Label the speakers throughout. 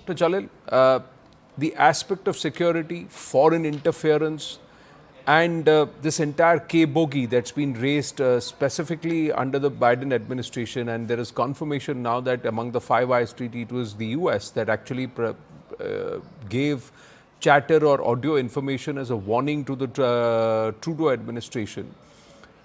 Speaker 1: Dr. Jalil, the aspect of security, foreign interference, and this entire K-bogey that's been raised specifically under the Biden administration, and there is confirmation now that among the Five Eyes Treaty, it was the US that actually gave chatter or audio information as a warning to the Trudeau administration,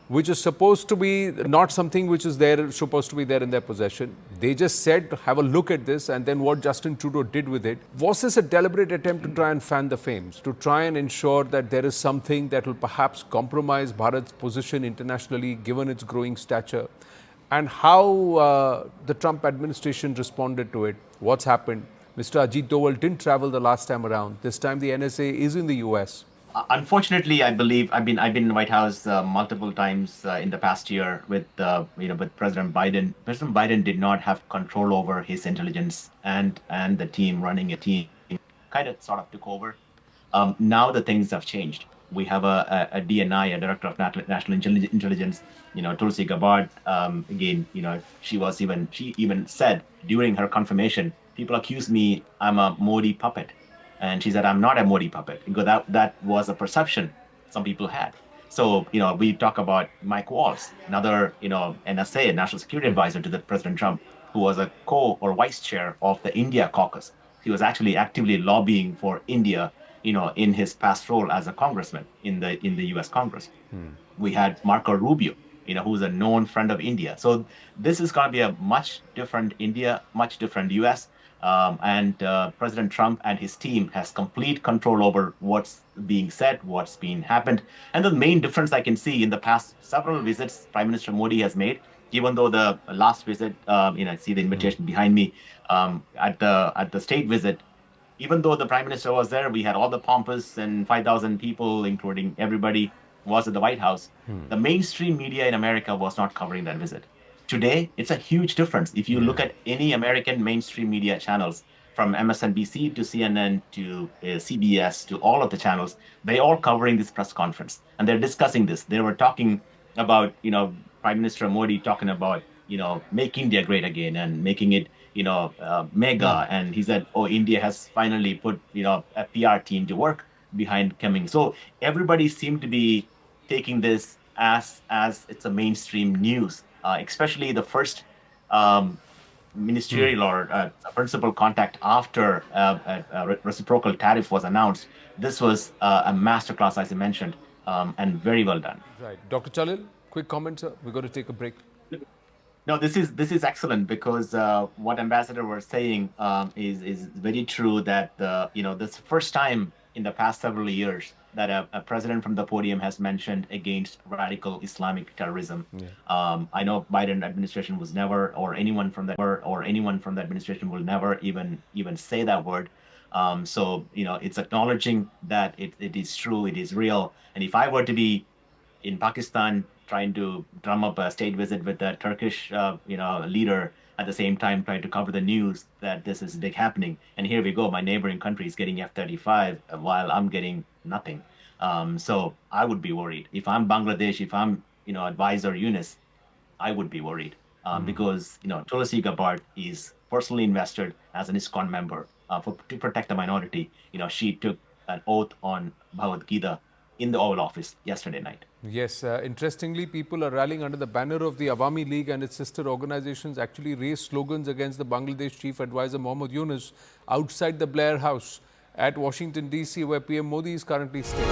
Speaker 1: which is supposed to be not something which is supposed to be there in their possession. They just said, have a look at this, and then what Justin Trudeau did with it. Was this a deliberate attempt to try and fan the flames, to try and ensure that there is something that will perhaps compromise Bharat's position internationally, given its growing stature? And how the Trump administration responded to it? What's happened? Mr. Ajit Doval didn't travel the last time around. This time the NSA is in the US.
Speaker 2: Unfortunately, I believe I've been in the White House multiple times in the past year with with President Biden. President Biden did not have control over his intelligence, and the team running a team kind of sort of took over. Now the things have changed. We have a DNI, a Director of National Intelligence, Tulsi Gabbard. Again, she even said during her confirmation, people accuse me I'm a Modi puppet. And she said, I'm not a Modi puppet, because that was a perception some people had. So, we talk about Mike Waltz, another, NSA, National Security Advisor to the President Trump, who was a or vice chair of the India caucus. He was actually actively lobbying for India, in his past role as a congressman in the US Congress. We had Marco Rubio, who's a known friend of India. So this is going to be a much different India, much different US. And President Trump and his team has complete control over what's being said, what's been happened. And the main difference I can see in the past several visits Prime Minister Modi has made, even though the last visit, I see the invitation behind me, at the state visit, even though the Prime Minister was there, we had all the pompous and 5,000 people, including everybody, was at the White House. The mainstream media in America was not covering that visit. Today, it's a huge difference. If you look at any American mainstream media channels, from MSNBC to CNN to CBS to all of the channels, they all covering this press conference. And they're discussing this. They were talking about, Prime Minister Modi talking about, make India great again and making it, mega. And he said, oh, India has finally put, a PR team to work behind coming. So everybody seemed to be taking this as it's a mainstream news. Especially the first ministerial or principal contact after a reciprocal tariff was announced. This was a masterclass, as I mentioned, and very well done.
Speaker 1: Right. Dr. Chalil, quick comment, sir. We're going to take a break.
Speaker 2: No, this is excellent, because what Ambassador was saying is very true, that this is the first time in the past several years that a president from the podium has mentioned against radical Islamic terrorism. I know Biden administration was never, or anyone from the administration will never even say that word. So it's acknowledging that it is true, it is real. And if I were to be in Pakistan trying to drum up a state visit with the Turkish leader, at the same time trying to cover the news that this is big happening, and here we go, my neighboring country is getting F-35 while I'm getting nothing. So I would be worried. If I'm Bangladesh, if I'm advisor Yunus, I would be worried, because Tulsi Gabbard is personally invested as an ISKCON member to protect the minority. She took an oath on Bhagavad Gita in the Oval Office yesterday night.
Speaker 1: Yes, interestingly, people are rallying under the banner of the Awami League, and its sister organizations actually raised slogans against the Bangladesh Chief Advisor Mohammad Yunus outside the Blair House at Washington, D.C., where PM Modi is currently staying.